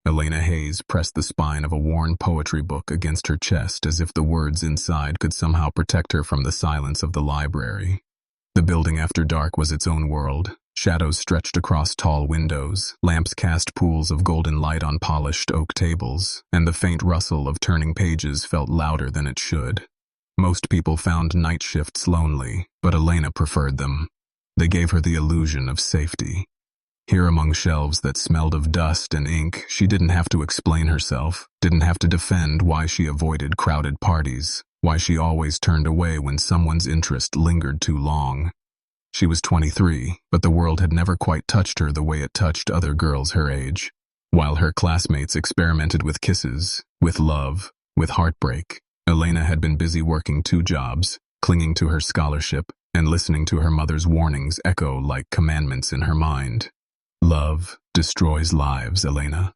Elena Hayes pressed the spine of a worn poetry book against her chest as if the words inside could somehow protect her from the silence of the library. The building after dark was its own world. Shadows stretched across tall windows, lamps cast pools of golden light on polished oak tables, and the faint rustle of turning pages felt louder than it should. Most people found night shifts lonely, but Elena preferred them. They gave her the illusion of safety. Here among shelves that smelled of dust and ink, she didn't have to explain herself, didn't have to defend why she avoided crowded parties, why she always turned away when someone's interest lingered too long. She was 23, but the world had never quite touched her the way it touched other girls her age. While her classmates experimented with kisses, with love, with heartbreak, Elena had been busy working 2 jobs, clinging to her scholarship, and listening to her mother's warnings echo like commandments in her mind. Love destroys lives, Elena.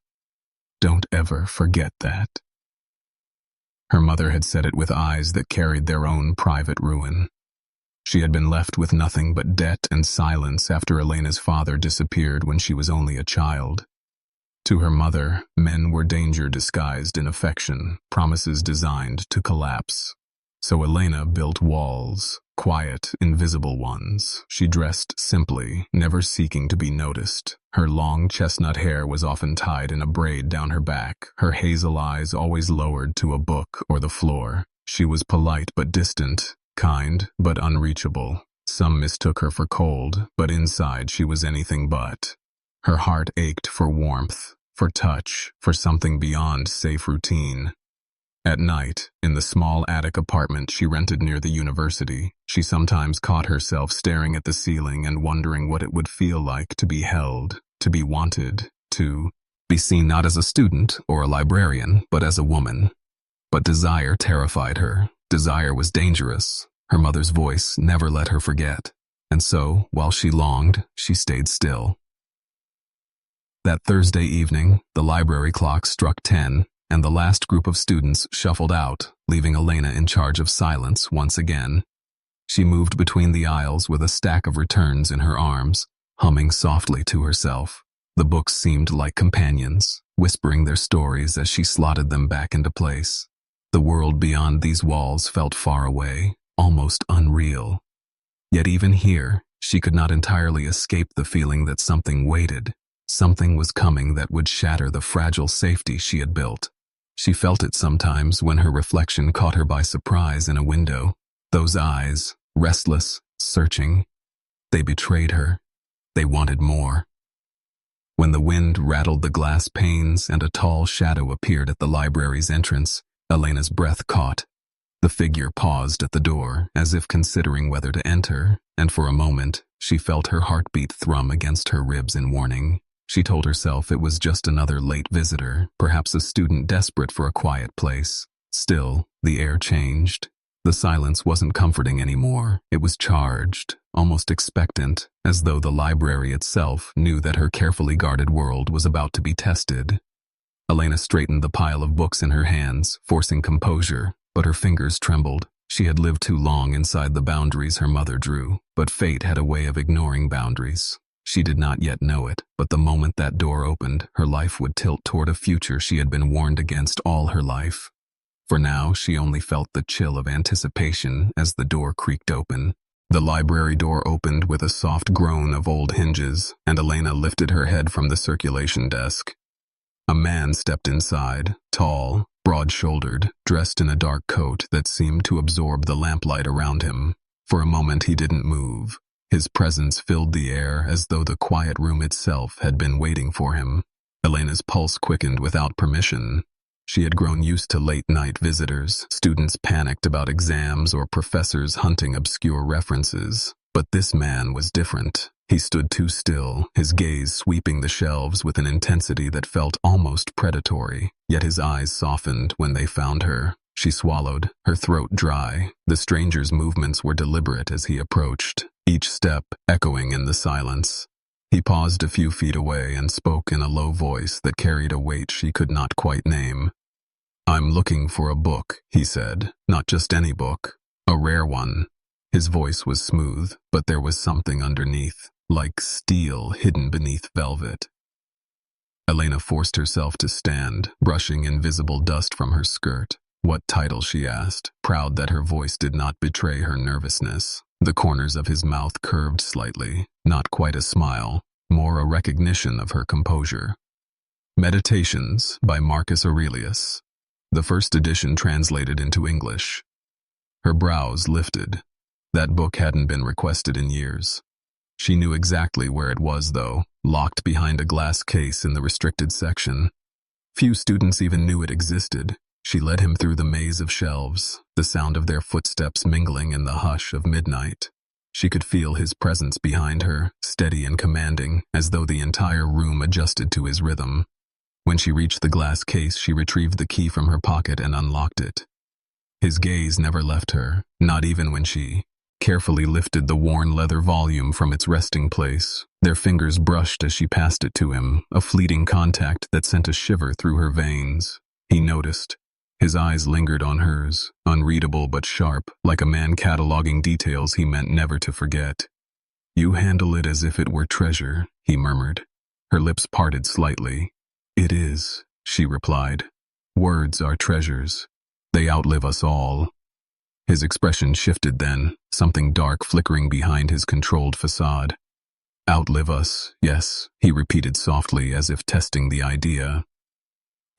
Don't ever forget that. Her mother had said it with eyes that carried their own private ruin. She had been left with nothing but debt and silence after Elena's father disappeared when she was only a child. To her mother, men were danger disguised in affection, promises designed to collapse. So Elena built walls, quiet, invisible ones. She dressed simply, never seeking to be noticed. Her long chestnut hair was often tied in a braid down her back, her hazel eyes always lowered to a book or the floor. She was polite but distant, kind but unreachable. Some mistook her for cold, but inside she was anything but. Her heart ached for warmth, for touch, for something beyond safe routine. At night, in the small attic apartment she rented near the university, she sometimes caught herself staring at the ceiling and wondering what it would feel like to be held, to be wanted, to be seen not as a student or a librarian, but as a woman. But desire terrified her. Desire was dangerous. Her mother's voice never let her forget. And so, while she longed, she stayed still. That Thursday evening, the library clock struck 10, and the last group of students shuffled out, leaving Elena in charge of silence once again. She moved between the aisles with a stack of returns in her arms, humming softly to herself. The books seemed like companions, whispering their stories as she slotted them back into place. The world beyond these walls felt far away, almost unreal. Yet even here, she could not entirely escape the feeling that something waited. Something was coming that would shatter the fragile safety she had built. She felt it sometimes when her reflection caught her by surprise in a window. Those eyes, restless, searching, they betrayed her. They wanted more. When the wind rattled the glass panes and a tall shadow appeared at the library's entrance, Elena's breath caught. The figure paused at the door, as if considering whether to enter, and for a moment, she felt her heartbeat thrum against her ribs in warning. She told herself it was just another late visitor, perhaps a student desperate for a quiet place. Still, the air changed. The silence wasn't comforting anymore. It was charged, almost expectant, as though the library itself knew that her carefully guarded world was about to be tested. Elena straightened the pile of books in her hands, forcing composure, but her fingers trembled. She had lived too long inside the boundaries her mother drew, but fate had a way of ignoring boundaries. She did not yet know it, but the moment that door opened, her life would tilt toward a future she had been warned against all her life. For now, she only felt the chill of anticipation as the door creaked open. The library door opened with a soft groan of old hinges, and Elena lifted her head from the circulation desk. A man stepped inside, tall, broad-shouldered, dressed in a dark coat that seemed to absorb the lamplight around him. For a moment he didn't move. His presence filled the air as though the quiet room itself had been waiting for him. Elena's pulse quickened without permission. She had grown used to late-night visitors, students panicked about exams or professors hunting obscure references. But this man was different. He stood too still, his gaze sweeping the shelves with an intensity that felt almost predatory, yet his eyes softened when they found her. She swallowed, her throat dry. The stranger's movements were deliberate as he approached, each step echoing in the silence. He paused a few feet away and spoke in a low voice that carried a weight she could not quite name. "I'm looking for a book," he said, "not just any book, a rare one." His voice was smooth, but there was something underneath, like steel hidden beneath velvet. Elena forced herself to stand, brushing invisible dust from her skirt. What title, she asked, proud that her voice did not betray her nervousness. The corners of his mouth curved slightly, not quite a smile, more a recognition of her composure. Meditations by Marcus Aurelius. The first edition translated into English. Her brows lifted. That book hadn't been requested in years. She knew exactly where it was, though, locked behind a glass case in the restricted section. Few students even knew it existed. She led him through the maze of shelves, the sound of their footsteps mingling in the hush of midnight. She could feel his presence behind her, steady and commanding, as though the entire room adjusted to his rhythm. When she reached the glass case, she retrieved the key from her pocket and unlocked it. His gaze never left her, not even when she carefully lifted the worn leather volume from its resting place. Their fingers brushed as she passed it to him, a fleeting contact that sent a shiver through her veins. He noticed. His eyes lingered on hers, unreadable but sharp, like a man cataloging details he meant never to forget. "You handle it as if it were treasure," he murmured. Her lips parted slightly. "It is," she replied. "Words are treasures. They outlive us all." His expression shifted then, something dark flickering behind his controlled facade. "Outlive us, yes," he repeated softly, as if testing the idea.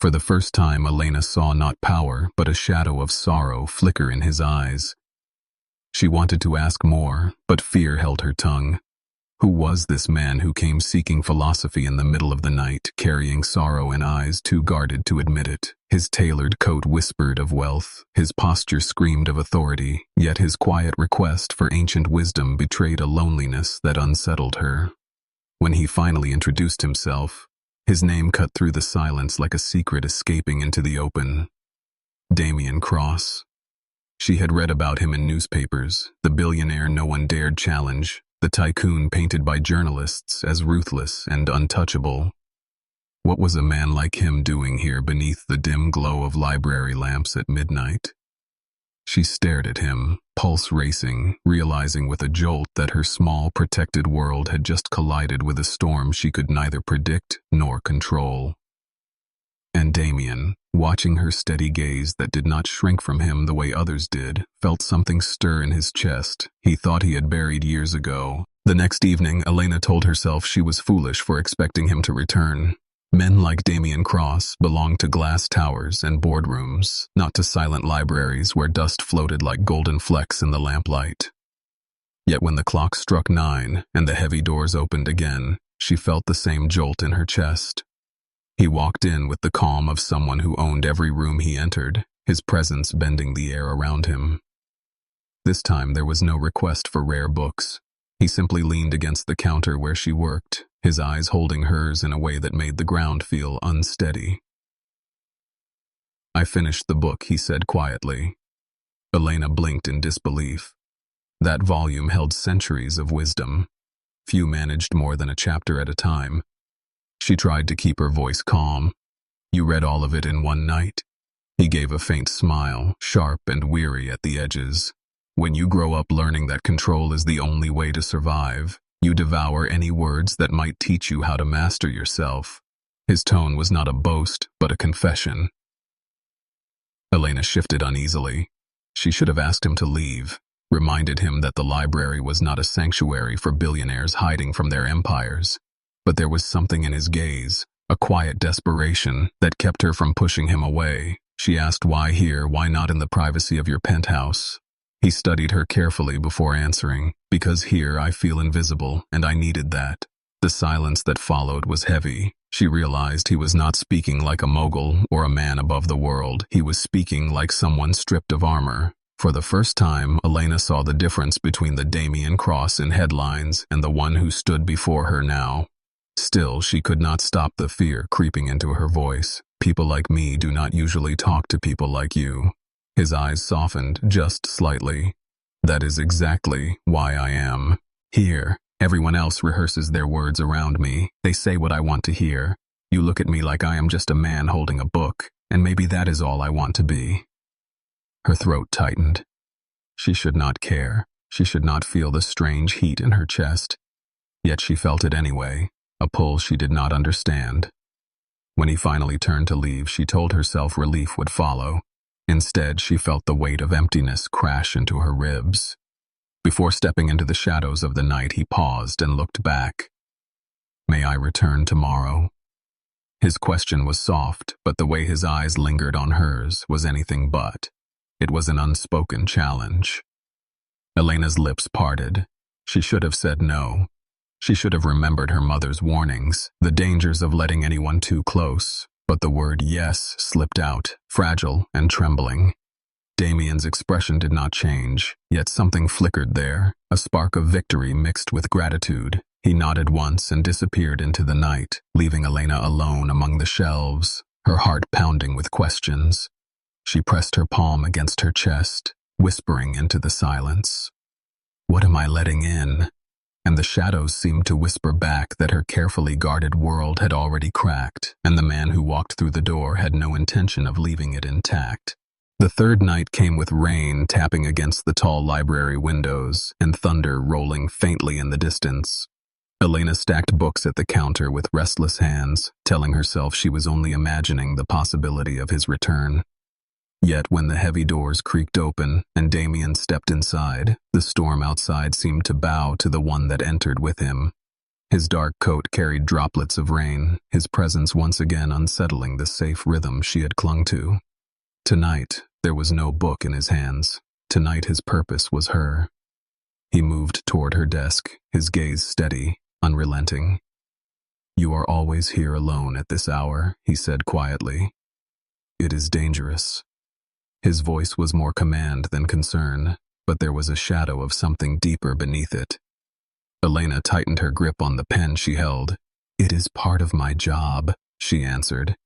For the first time, Elena saw not power, but a shadow of sorrow flicker in his eyes. She wanted to ask more, but fear held her tongue. Who was this man who came seeking philosophy in the middle of the night, carrying sorrow in eyes too guarded to admit it? His tailored coat whispered of wealth, his posture screamed of authority, yet his quiet request for ancient wisdom betrayed a loneliness that unsettled her. When he finally introduced himself, his name cut through the silence like a secret escaping into the open. Damien Cross. She had read about him in newspapers, the billionaire no one dared challenge, the tycoon painted by journalists as ruthless and untouchable. What was a man like him doing here beneath the dim glow of library lamps at midnight? She stared at him, pulse racing, realizing with a jolt that her small, protected world had just collided with a storm she could neither predict nor control. And Damien, watching her steady gaze that did not shrink from him the way others did, felt something stir in his chest he thought he had buried years ago. The next evening, Elena told herself she was foolish for expecting him to return. Men like Damien Cross belonged to glass towers and boardrooms, not to silent libraries where dust floated like golden flecks in the lamplight. Yet when the clock struck 9 and the heavy doors opened again, she felt the same jolt in her chest. He walked in with the calm of someone who owned every room he entered, his presence bending the air around him. This time there was no request for rare books. He simply leaned against the counter where she worked, his eyes holding hers in a way that made the ground feel unsteady. "I finished the book," he said quietly. Elena blinked in disbelief. That volume held centuries of wisdom. Few managed more than a chapter at a time. She tried to keep her voice calm. "You read all of it in one night?" He gave a faint smile, sharp and weary at the edges. "When you grow up learning that control is the only way to survive, you devour any words that might teach you how to master yourself." His tone was not a boast, but a confession. Elena shifted uneasily. She should have asked him to leave, reminded him that the library was not a sanctuary for billionaires hiding from their empires. But there was something in his gaze, a quiet desperation, that kept her from pushing him away. She asked, "Why here? Why not in the privacy of your penthouse?" He studied her carefully before answering. "Because here I feel invisible, and I needed that." The silence that followed was heavy. She realized he was not speaking like a mogul or a man above the world. He was speaking like someone stripped of armor. For the first time, Elena saw the difference between the Damien Cross in headlines and the one who stood before her now. Still, she could not stop the fear creeping into her voice. "People like me do not usually talk to people like you." His eyes softened just slightly. "That is exactly why I am here. Everyone else rehearses their words around me. They say what I want to hear. You look at me like I am just a man holding a book, and maybe that is all I want to be." Her throat tightened. She should not care. She should not feel the strange heat in her chest. Yet she felt it anyway, a pull she did not understand. When he finally turned to leave, she told herself relief would follow. Instead, she felt the weight of emptiness crash into her ribs. Before stepping into the shadows of the night, he paused and looked back. "May I return tomorrow?" His question was soft, but the way his eyes lingered on hers was anything but. It was an unspoken challenge. Elena's lips parted. She should have said no. She should have remembered her mother's warnings, the dangers of letting anyone too close, but the word yes slipped out, fragile and trembling. Damien's expression did not change, yet something flickered there, a spark of victory mixed with gratitude. He nodded once and disappeared into the night, leaving Elena alone among the shelves, her heart pounding with questions. She pressed her palm against her chest, whispering into the silence, "What am I letting in?" And the shadows seemed to whisper back that her carefully guarded world had already cracked, and the man who walked through the door had no intention of leaving it intact. The third night came with rain tapping against the tall library windows and thunder rolling faintly in the distance. Elena stacked books at the counter with restless hands, telling herself she was only imagining the possibility of his return. Yet when the heavy doors creaked open and Damien stepped inside, the storm outside seemed to bow to the one that entered with him. His dark coat carried droplets of rain, his presence once again unsettling the safe rhythm she had clung to. Tonight, there was no book in his hands. Tonight his purpose was her. He moved toward her desk, his gaze steady, unrelenting. "You are always here alone at this hour," he said quietly. "It is dangerous." His voice was more command than concern, but there was a shadow of something deeper beneath it. Elena tightened her grip on the pen she held. "It is part of my job," she answered.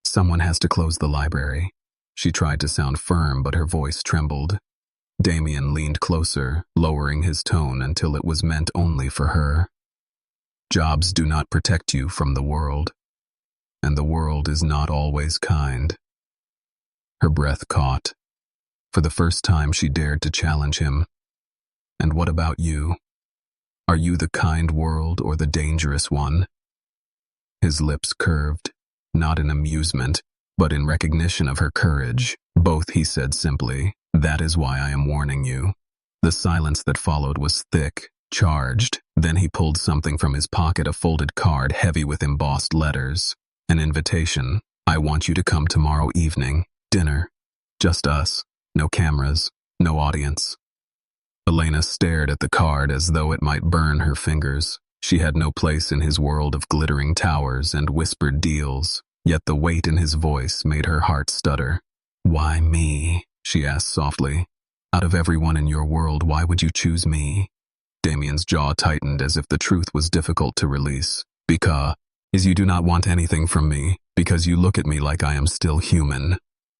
"Someone has to close the library." She tried to sound firm, but her voice trembled. Damien leaned closer, lowering his tone until it was meant only for her. "Jobs do not protect you from the world, and the world is not always kind." Her breath caught. For the first time she dared to challenge him. "And what about you? Are you the kind world or the dangerous one?" His lips curved, not in amusement, but in recognition of her courage. "Both," he said simply. "That is why I am warning you." The silence that followed was thick, charged. Then he pulled something from his pocket, a folded card heavy with embossed letters. "An invitation. I want you to come tomorrow evening. Dinner. Just us. No cameras. No audience." Elena stared at the card as though it might burn her fingers. She had no place in his world of glittering towers and whispered deals, yet the weight in his voice made her heart stutter. "Why me?" she asked softly. "Out of everyone in your world, why would you choose me?" Damien's jaw tightened as if the truth was difficult to release. "Because you do not want anything from me, because you look at me like I am still human."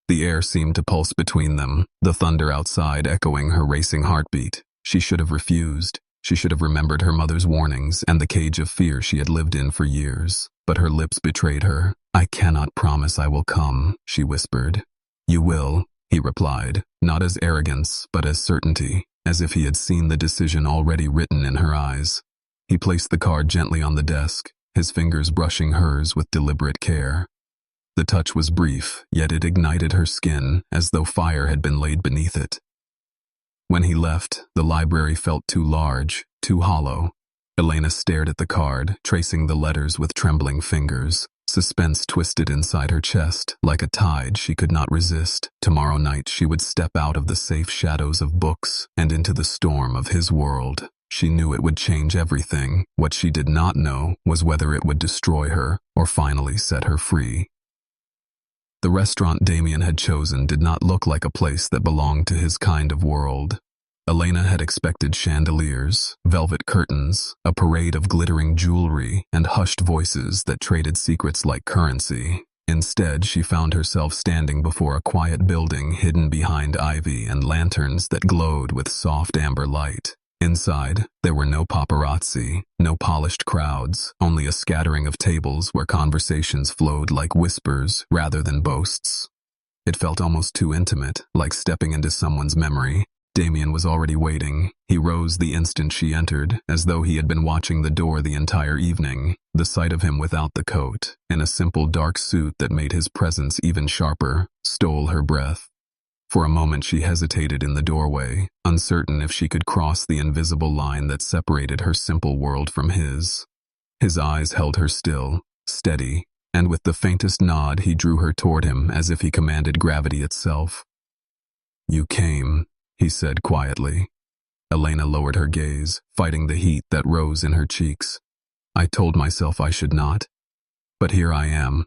The air seemed to pulse between them, the thunder outside echoing her racing heartbeat. She should have refused. She should have remembered her mother's warnings and the cage of fear she had lived in for years. But her lips betrayed her. "I cannot promise I will come," she whispered. "You will," he replied, not as arrogance, but as certainty, as if he had seen the decision already written in her eyes. He placed the card gently on the desk, his fingers brushing hers with deliberate care. The touch was brief, yet it ignited her skin as though fire had been laid beneath it. When he left, the library felt too large, too hollow. Elena stared at the card, tracing the letters with trembling fingers. Suspense twisted inside her chest, like a tide she could not resist. Tomorrow night she would step out of the safe shadows of books and into the storm of his world. She knew it would change everything. What she did not know was whether it would destroy her or finally set her free. The restaurant Damien had chosen did not look like a place that belonged to his kind of world. Elena had expected chandeliers, velvet curtains, a parade of glittering jewelry, and hushed voices that traded secrets like currency. Instead, she found herself standing before a quiet building hidden behind ivy and lanterns that glowed with soft amber light. Inside, there were no paparazzi, no polished crowds, only a scattering of tables where conversations flowed like whispers rather than boasts. It felt almost too intimate, like stepping into someone's memory. Damien was already waiting. He rose the instant she entered, as though he had been watching the door the entire evening. The sight of him without the coat, in a simple dark suit that made his presence even sharper, stole her breath. For a moment she hesitated in the doorway, uncertain if she could cross the invisible line that separated her simple world from his. His eyes held her still, steady, and with the faintest nod he drew her toward him as if he commanded gravity itself. "You came," he said quietly. Elena lowered her gaze, fighting the heat that rose in her cheeks. "I told myself I should not. But here I am."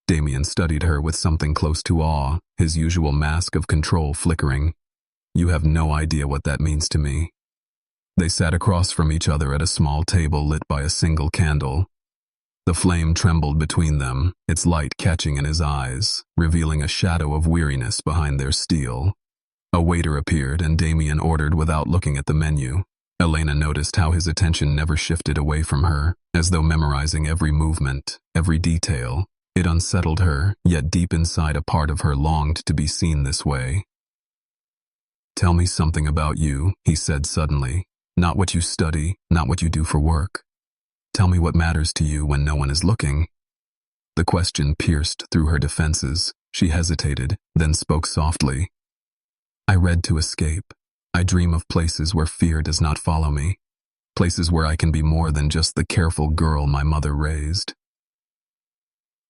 Damien studied her with something close to awe, his usual mask of control flickering. "You have no idea what that means to me." They sat across from each other at a small table lit by a single candle. The flame trembled between them, its light catching in his eyes, revealing a shadow of weariness behind their steel. A waiter appeared and Damien ordered without looking at the menu. Elena noticed how his attention never shifted away from her, as though memorizing every movement, every detail. It unsettled her, yet deep inside a part of her longed to be seen this way. "Tell me something about you," he said suddenly. "Not what you study, not what you do for work. Tell me what matters to you when no one is looking." The question pierced through her defenses. She hesitated, then spoke softly. "I read to escape. I dream of places where fear does not follow me. Places where I can be more than just the careful girl my mother raised."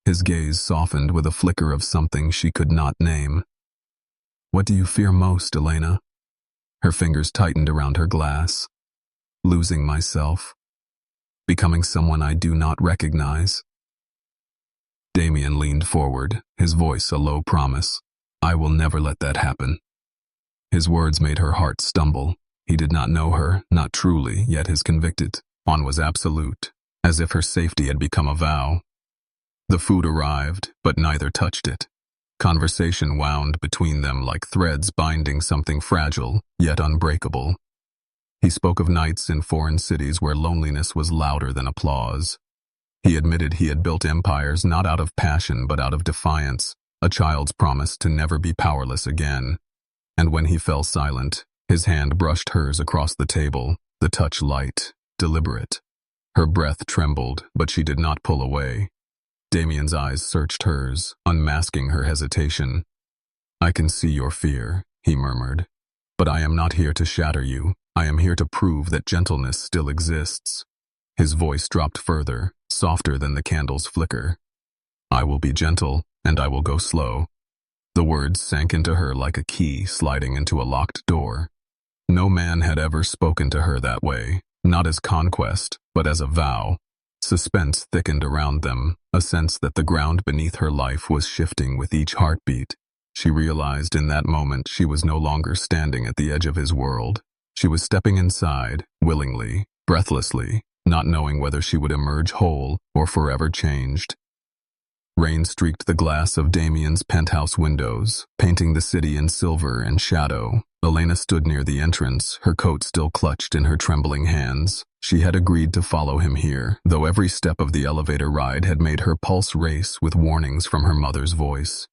His gaze softened with a flicker of something she could not name. "What do you fear most, Elena?" Her fingers tightened around her glass. "Losing myself. Becoming someone I do not recognize." Damien leaned forward, his voice a low promise. "I will never let that happen." His words made her heart stumble. He did not know her, not truly, yet his convicted on was absolute, as if her safety had become a vow. The food arrived, but neither touched it. Conversation wound between them like threads binding something fragile, yet unbreakable. He spoke of nights in foreign cities where loneliness was louder than applause. He admitted he had built empires not out of passion but out of defiance, a child's promise to never be powerless again. And when he fell silent, his hand brushed hers across the table, the touch light, deliberate. Her breath trembled, but she did not pull away. Damien's eyes searched hers, unmasking her hesitation. "I can see your fear," he murmured. "But I am not here to shatter you. I am here to prove that gentleness still exists." His voice dropped further, softer than the candle's flicker. "I will be gentle, and I will go slow." The words sank into her like a key sliding into a locked door. No man had ever spoken to her that way, not as conquest, but as a vow. Suspense thickened around them, a sense that the ground beneath her life was shifting with each heartbeat. She realized in that moment she was no longer standing at the edge of his world. She was stepping inside, willingly, breathlessly, not knowing whether she would emerge whole or forever changed. Rain streaked the glass of Damien's penthouse windows, painting the city in silver and shadow. Elena stood near the entrance, her coat still clutched in her trembling hands. She had agreed to follow him here, though every step of the elevator ride had made her pulse race with warnings from her mother's voice.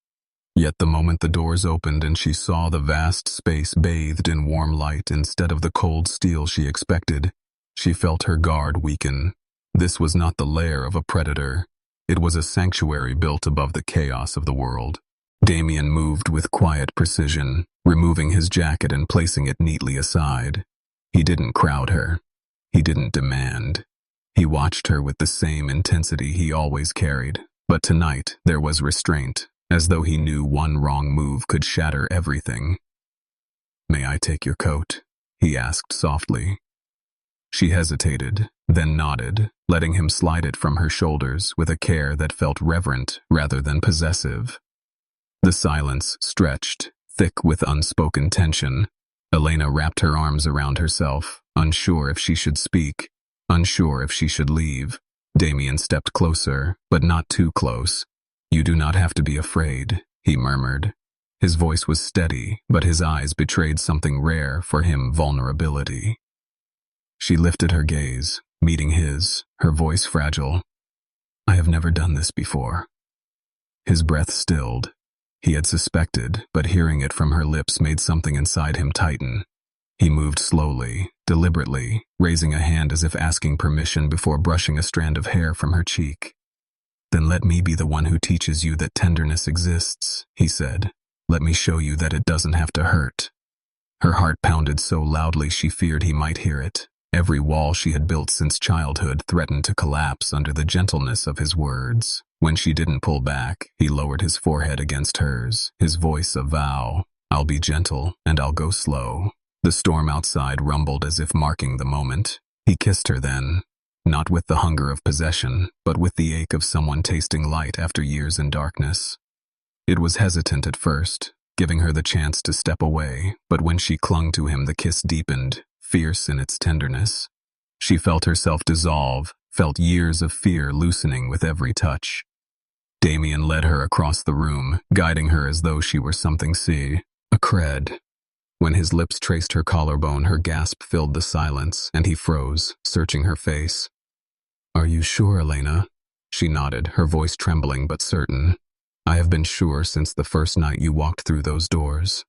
Yet the moment the doors opened and she saw the vast space bathed in warm light instead of the cold steel she expected, she felt her guard weaken. This was not the lair of a predator. It was a sanctuary built above the chaos of the world. Damien moved with quiet precision, removing his jacket and placing it neatly aside. He didn't crowd her. He didn't demand. He watched her with the same intensity he always carried, but tonight there was restraint, as though he knew one wrong move could shatter everything. "May I take your coat?" he asked softly. She hesitated, then nodded, letting him slide it from her shoulders with a care that felt reverent rather than possessive. The silence stretched, thick with unspoken tension. Elena wrapped her arms around herself, unsure if she should speak, unsure if she should leave. Damien stepped closer, but not too close. "You do not have to be afraid," he murmured. His voice was steady, but his eyes betrayed something rare for him: vulnerability. She lifted her gaze, meeting his, her voice fragile. "I have never done this before." His breath stilled. He had suspected, but hearing it from her lips made something inside him tighten. He moved slowly, deliberately, raising a hand as if asking permission before brushing a strand of hair from her cheek. "Then let me be the one who teaches you that tenderness exists," he said. "Let me show you that it doesn't have to hurt." Her heart pounded so loudly she feared he might hear it. Every wall she had built since childhood threatened to collapse under the gentleness of his words. When she didn't pull back, he lowered his forehead against hers, his voice a vow. "I'll be gentle, and I'll go slow." The storm outside rumbled as if marking the moment. He kissed her then, not with the hunger of possession, but with the ache of someone tasting light after years in darkness. It was hesitant at first, giving her the chance to step away, but when she clung to him the kiss deepened, fierce in its tenderness. She felt herself dissolve, felt years of fear loosening with every touch. Damien led her across the room, guiding her as though she were something a cred. When his lips traced her collarbone, her gasp filled the silence, and he froze, searching her face. "Are you sure, Elena?" She nodded, her voice trembling but certain. "I have been sure since the first night you walked through those doors."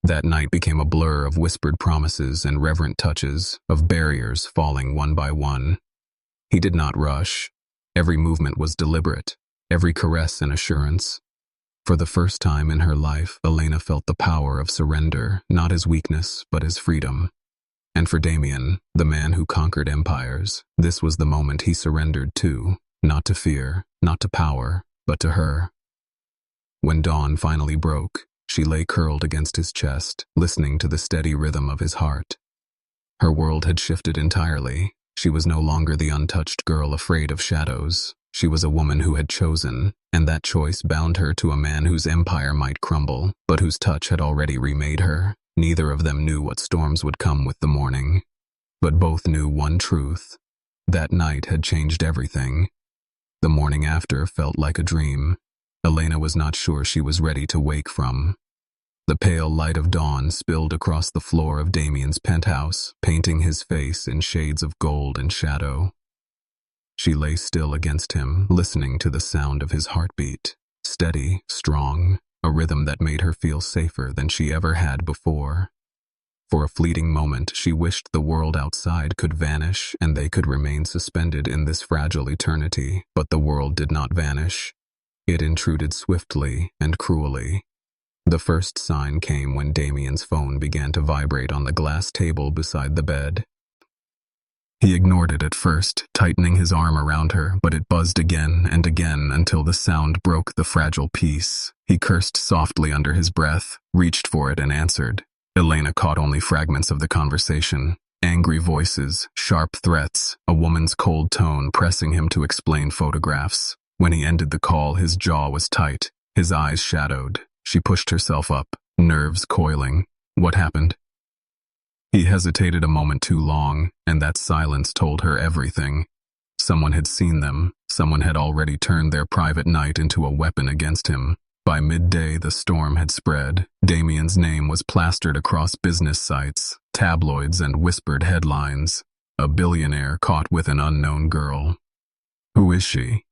That night became a blur of whispered promises and reverent touches, of barriers falling one by one. He did not rush. Every movement was deliberate, every caress an assurance. For the first time in her life, Elena felt the power of surrender, not as weakness, but as freedom. And for Damien, the man who conquered empires, this was the moment he surrendered to, not to fear, not to power, but to her. When dawn finally broke, she lay curled against his chest, listening to the steady rhythm of his heart. Her world had shifted entirely. She was no longer the untouched girl afraid of shadows. She was a woman who had chosen, and that choice bound her to a man whose empire might crumble, but whose touch had already remade her. Neither of them knew what storms would come with the morning. But both knew one truth. That night had changed everything. The morning after felt like a dream. Elena was not sure she was ready to wake from. The pale light of dawn spilled across the floor of Damien's penthouse, painting his face in shades of gold and shadow. She lay still against him, listening to the sound of his heartbeat. Steady, strong, a rhythm that made her feel safer than she ever had before. For a fleeting moment, she wished the world outside could vanish and they could remain suspended in this fragile eternity, but the world did not vanish. It intruded swiftly and cruelly. The first sign came when Damien's phone began to vibrate on the glass table beside the bed. He ignored it at first, tightening his arm around her, but it buzzed again and again until the sound broke the fragile peace. He cursed softly under his breath, reached for it and answered. Elena caught only fragments of the conversation. Angry voices, sharp threats, a woman's cold tone pressing him to explain photographs. When he ended the call, his jaw was tight, his eyes shadowed. She pushed herself up, nerves coiling. What happened? He hesitated a moment too long, and that silence told her everything. Someone had seen them. Someone had already turned their private night into a weapon against him. By midday, the storm had spread. Damien's name was plastered across business sites, tabloids, and whispered headlines. A billionaire caught with an unknown girl. Who is she?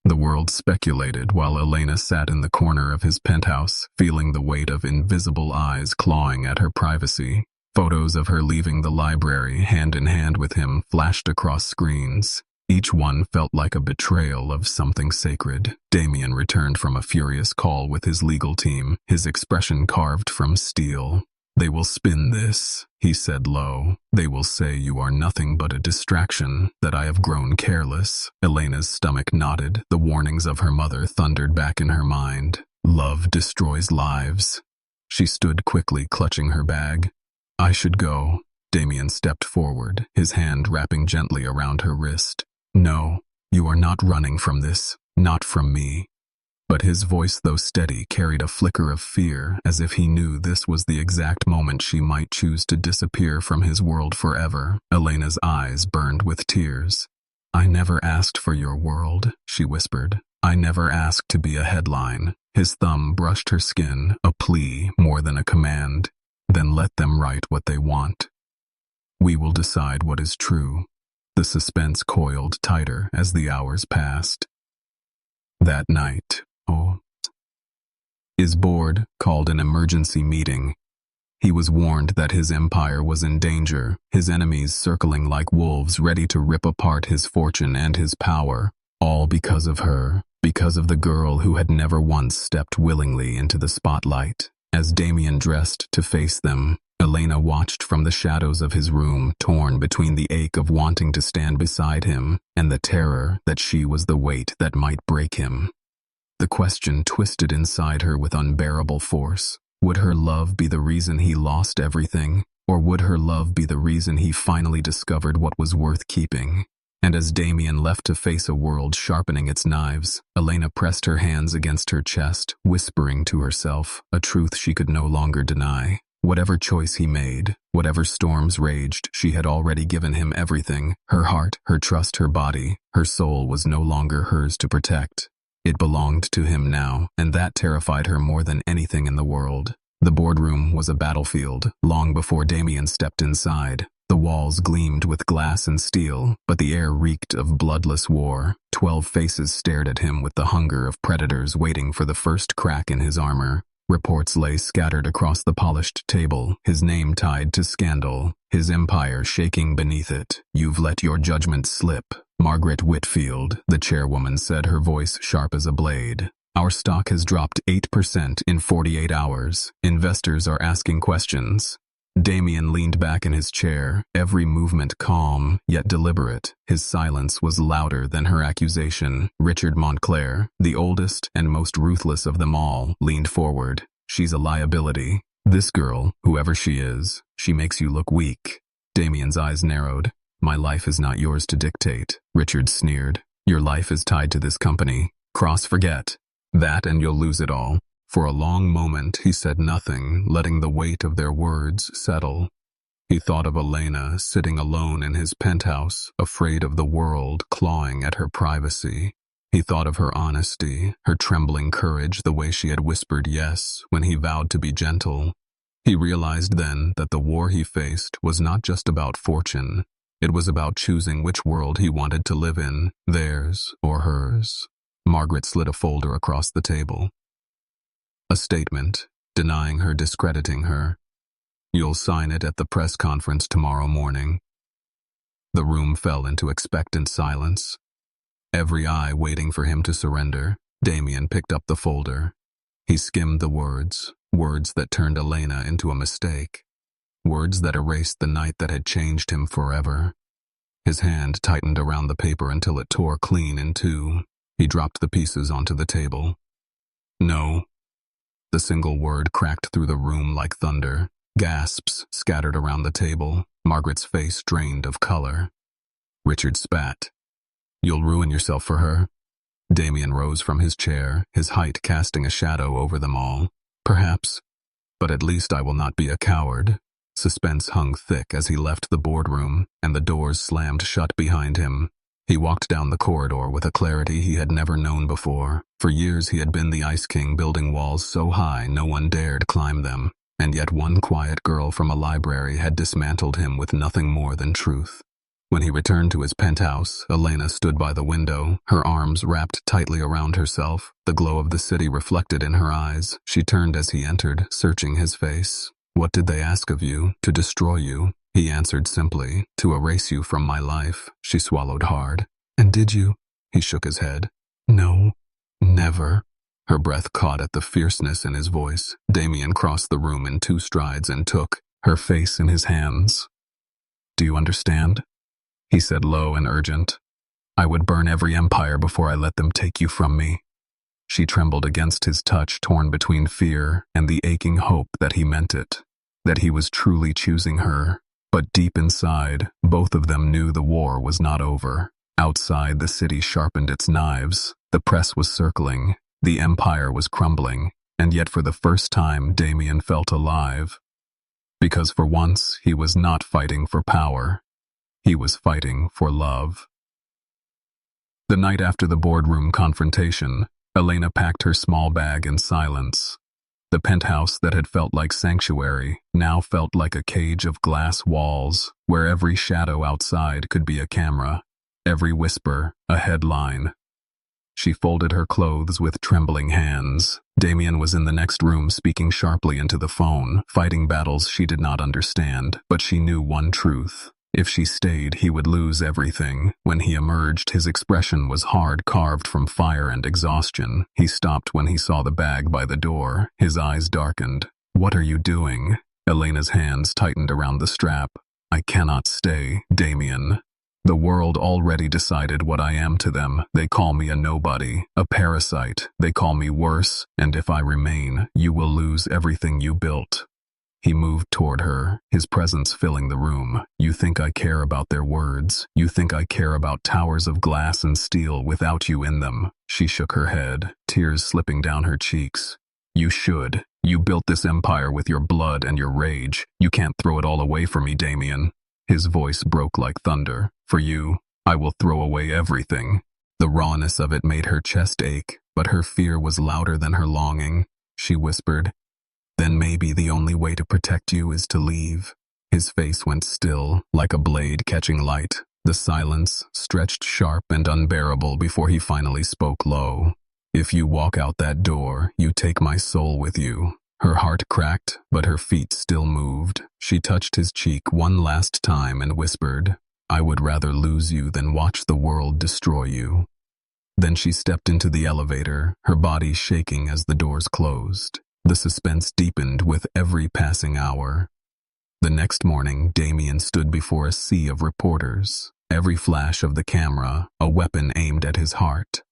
The world speculated while Elena sat in the corner of his penthouse, feeling the weight of invisible eyes clawing at her privacy. Photos of her leaving the library, hand in hand with him, flashed across screens. Each one felt like a betrayal of something sacred. Damien returned from a furious call with his legal team, his expression carved from steel. "They will spin this," he said low. "They will say you are nothing but a distraction, that I have grown careless." Elena's stomach knotted. The warnings of her mother thundered back in her mind. Love destroys lives. She stood quickly, clutching her bag. "I should go." Damien stepped forward, his hand wrapping gently around her wrist. "No, you are not running from this, not from me." But his voice, though steady, carried a flicker of fear, as if he knew this was the exact moment she might choose to disappear from his world forever. Elena's eyes burned with tears. "I never asked for your world," she whispered. "I never asked to be a headline." His thumb brushed her skin, a plea more than a command. "Then let them write what they want. We will decide what is true." The suspense coiled tighter as the hours passed. That night, his board called an emergency meeting. He was warned that his empire was in danger, his enemies circling like wolves ready to rip apart his fortune and his power, all because of her, because of the girl who had never once stepped willingly into the spotlight. As Damien dressed to face them, Elena watched from the shadows of his room, torn between the ache of wanting to stand beside him and the terror that she was the weight that might break him. The question twisted inside her with unbearable force. Would her love be the reason he lost everything, or would her love be the reason he finally discovered what was worth keeping? And as Damien left to face a world sharpening its knives, Elena pressed her hands against her chest, whispering to herself a truth she could no longer deny. Whatever choice he made, whatever storms raged, she had already given him everything. Her heart, her trust, her body, her soul was no longer hers to protect. It belonged to him now, and that terrified her more than anything in the world. The boardroom was a battlefield, long before Damien stepped inside. The walls gleamed with glass and steel, but the air reeked of bloodless war. 12 faces stared at him with the hunger of predators waiting for the first crack in his armor. Reports lay scattered across the polished table, his name tied to scandal, his empire shaking beneath it. "You've let your judgment slip." Margaret Whitfield, the chairwoman, said, her voice sharp as a blade. "Our stock has dropped 8% in 48 hours. Investors are asking questions." Damien leaned back in his chair, every movement calm, yet deliberate. His silence was louder than her accusation. Richard Montclair, the oldest and most ruthless of them all, leaned forward. "She's a liability. This girl, whoever she is, she makes you look weak." Damien's eyes narrowed. "My life is not yours to dictate," Richard sneered. "Your life is tied to this company. Forget that and you'll lose it all." For a long moment he said nothing, letting the weight of their words settle. He thought of Elena sitting alone in his penthouse, afraid of the world clawing at her privacy. He thought of her honesty, her trembling courage, the way she had whispered yes when he vowed to be gentle. He realized then that the war he faced was not just about fortune. It was about choosing which world he wanted to live in, theirs or hers. Margaret slid a folder across the table. A statement, denying her, discrediting her. "You'll sign it at the press conference tomorrow morning." The room fell into expectant silence. Every eye waiting for him to surrender. Damien picked up the folder. He skimmed the words that turned Elena into a mistake. Words that erased the night that had changed him forever. His hand tightened around the paper until it tore clean in two. He dropped the pieces onto the table. "No." The single word cracked through the room like thunder. Gasps scattered around the table. Margaret's face drained of color. Richard spat. "You'll ruin yourself for her." Damien rose from his chair, his height casting a shadow over them all. "Perhaps, but at least I will not be a coward." Suspense hung thick as he left the boardroom, and the doors slammed shut behind him. He walked down the corridor with a clarity he had never known before. For years he had been the Ice King, building walls so high no one dared climb them, and yet one quiet girl from a library had dismantled him with nothing more than truth. When he returned to his penthouse, Elena stood by the window, her arms wrapped tightly around herself, the glow of the city reflected in her eyes. She turned as he entered, searching his face. "What did they ask of you? To destroy you?" He answered simply, "To erase you from my life." She swallowed hard. "And did you?" He shook his head. "No, never." Her breath caught at the fierceness in his voice. Damien crossed the room in 2 strides and took her face in his hands. "Do you understand?" He said, low and urgent. "I would burn every empire before I let them take you from me." She trembled against his touch, torn between fear and the aching hope that he meant it, that he was truly choosing her. But deep inside, both of them knew the war was not over. Outside, the city sharpened its knives. The press was circling. The empire was crumbling. And yet for the first time, Damien felt alive. Because for once, he was not fighting for power. He was fighting for love. The night after the boardroom confrontation, Elena packed her small bag in silence. The penthouse that had felt like sanctuary now felt like a cage of glass walls, where every shadow outside could be a camera, every whisper a headline. She folded her clothes with trembling hands. Damien was in the next room speaking sharply into the phone, fighting battles she did not understand, but she knew one truth. If she stayed, he would lose everything. When he emerged, his expression was hard, carved from fire and exhaustion. He stopped when he saw the bag by the door. His eyes darkened. "What are you doing?" Elena's hands tightened around the strap. "I cannot stay, Damien. The world already decided what I am to them. They call me a nobody, a parasite. They call me worse, and if I remain, you will lose everything you built." He moved toward her, his presence filling the room. "You think I care about their words? You think I care about towers of glass and steel without you in them?" She shook her head, tears slipping down her cheeks. "You should. You built this empire with your blood and your rage. You can't throw it all away for me, Damien." His voice broke like thunder. "For you, I will throw away everything." The rawness of it made her chest ache, but her fear was louder than her longing. She whispered, "Then maybe the only way to protect you is to leave." His face went still, like a blade catching light. The silence stretched sharp and unbearable before he finally spoke low. "If you walk out that door, you take my soul with you." Her heart cracked, but her feet still moved. She touched his cheek one last time and whispered, "I would rather lose you than watch the world destroy you." Then she stepped into the elevator, her body shaking as the doors closed. The suspense deepened with every passing hour. The next morning, Damien stood before a sea of reporters. Every flash of the camera, a weapon aimed at his heart.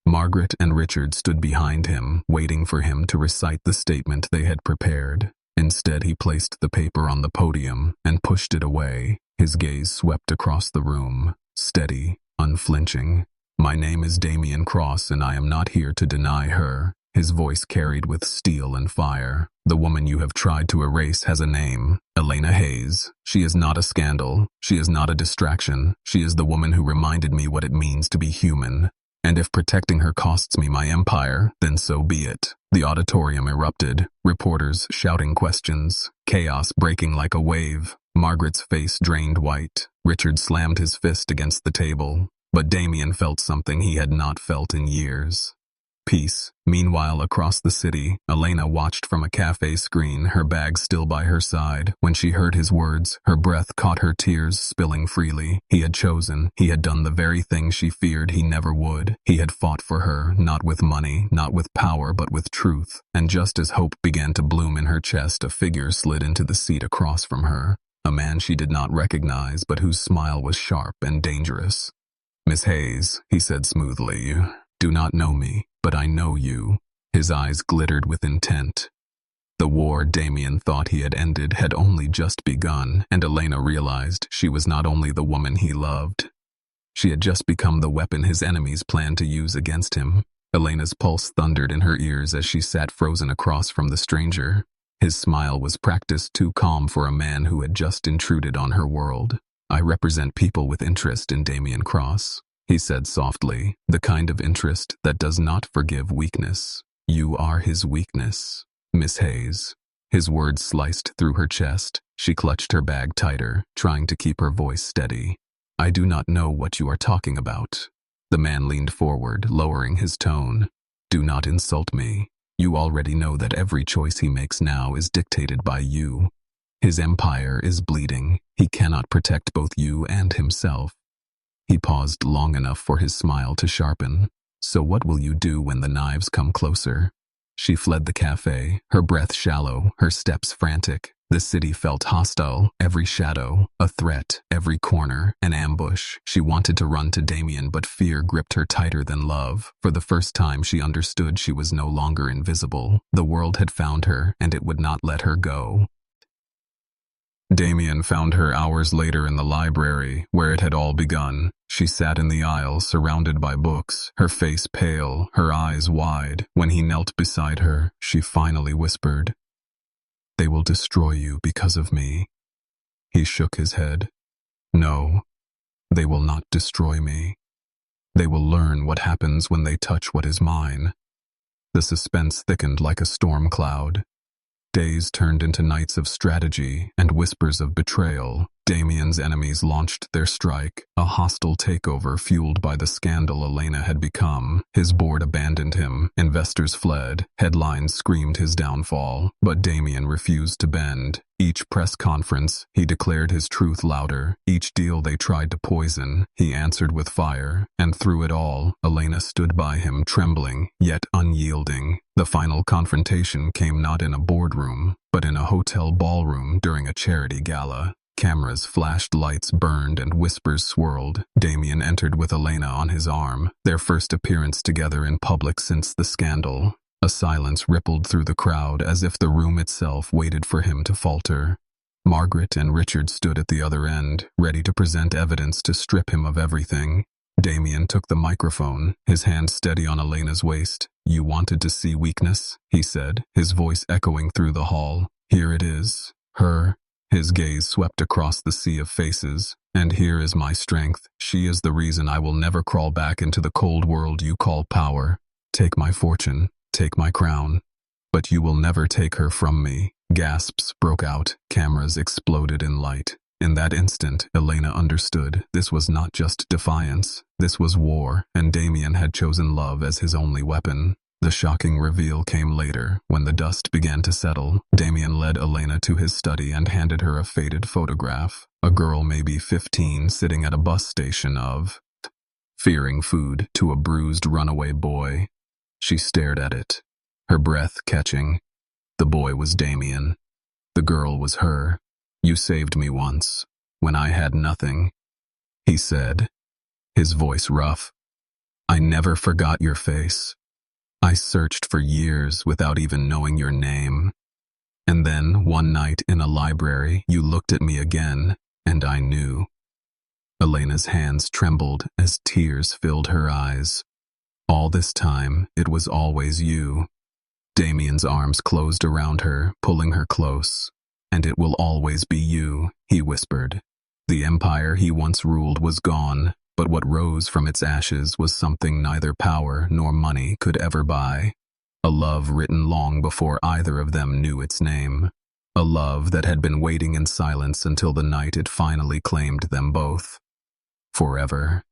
Margaret and Richard stood behind him, waiting for him to recite the statement they had prepared. Instead, he placed the paper on the podium and pushed it away. His gaze swept across the room, steady, unflinching. "My name is Damien Cross, and I am not here to deny her." His voice carried with steel and fire. "The woman you have tried to erase has a name, Elena Hayes. She is not a scandal. She is not a distraction. She is the woman who reminded me what it means to be human. And if protecting her costs me my empire, then so be it." The auditorium erupted, reporters shouting questions, chaos breaking like a wave. Margaret's face drained white. Richard slammed his fist against the table, but Damien felt something he had not felt in years. Peace. Meanwhile, across the city, Elena watched from a cafe screen, her bag still by her side. When she heard his words, her breath caught her, tears spilling freely. He had chosen. He had done the very thing she feared he never would. He had fought for her, not with money, not with power, but with truth. And just as hope began to bloom in her chest, a figure slid into the seat across from her. A man she did not recognize, but whose smile was sharp and dangerous. "Miss Hayes," he said smoothly, "you do not know me, but I know you." His eyes glittered with intent. The war Damien thought he had ended had only just begun, and Elena realized she was not only the woman he loved. She had just become the weapon his enemies planned to use against him. Elena's pulse thundered in her ears as she sat frozen across from the stranger. His smile was practiced, too calm for a man who had just intruded on her world. "I represent people with interest in Damien Cross," he said softly, "the kind of interest that does not forgive weakness. You are his weakness, Miss Hayes." His words sliced through her chest. She clutched her bag tighter, trying to keep her voice steady. "I do not know what you are talking about." The man leaned forward, lowering his tone. "Do not insult me. You already know that every choice he makes now is dictated by you. His empire is bleeding. He cannot protect both you and himself." He paused long enough for his smile to sharpen. "So what will you do when the knives come closer?" She fled the cafe, her breath shallow, her steps frantic. The city felt hostile, every shadow, a threat, every corner, an ambush. She wanted to run to Damien, but fear gripped her tighter than love. For the first time, she understood she was no longer invisible. The world had found her, and it would not let her go. Damien found her hours later in the library, where it had all begun. She sat in the aisle, surrounded by books, her face pale, her eyes wide. When he knelt beside her, she finally whispered, "They will destroy you because of me." He shook his head. "No, they will not destroy me. They will learn what happens when they touch what is mine." The suspense thickened like a storm cloud. Days turned into nights of strategy and whispers of betrayal. Damien's enemies launched their strike, a hostile takeover fueled by the scandal Elena had become. His board abandoned him, investors fled, headlines screamed his downfall, but Damien refused to bend. Each press conference, he declared his truth louder. Each deal they tried to poison, he answered with fire. And through it all, Elena stood by him, trembling, yet unyielding. The final confrontation came not in a boardroom, but in a hotel ballroom during a charity gala. Cameras flashed, lights burned, and whispers swirled. Damien entered with Elena on his arm, their first appearance together in public since the scandal. A silence rippled through the crowd as if the room itself waited for him to falter. Margaret and Richard stood at the other end, ready to present evidence to strip him of everything. Damien took the microphone, his hand steady on Elena's waist. "You wanted to see weakness," he said, his voice echoing through the hall. "Here it is. Her." His gaze swept across the sea of faces. "And here is my strength. She is the reason I will never crawl back into the cold world you call power. Take my fortune, take my crown, but you will never take her from me." Gasps broke out, cameras exploded in light. In that instant, Elena understood this was not just defiance, this was war, and Damien had chosen love as his only weapon. The shocking reveal came later, when the dust began to settle. Damien led Elena to his study and handed her a faded photograph. A girl maybe 15 sitting at a bus station fearing food to a bruised runaway boy. She stared at it, her breath catching. The boy was Damien. The girl was her. "You saved me once, when I had nothing," he said, his voice rough. "I never forgot your face. I searched for years without even knowing your name. And then, one night in a library, you looked at me again, and I knew." Elena's hands trembled as tears filled her eyes. "All this time, it was always you." Damien's arms closed around her, pulling her close. "And it will always be you," he whispered. The empire he once ruled was gone, but what rose from its ashes was something neither power nor money could ever buy. A love written long before either of them knew its name. A love that had been waiting in silence until the night it finally claimed them both. Forever.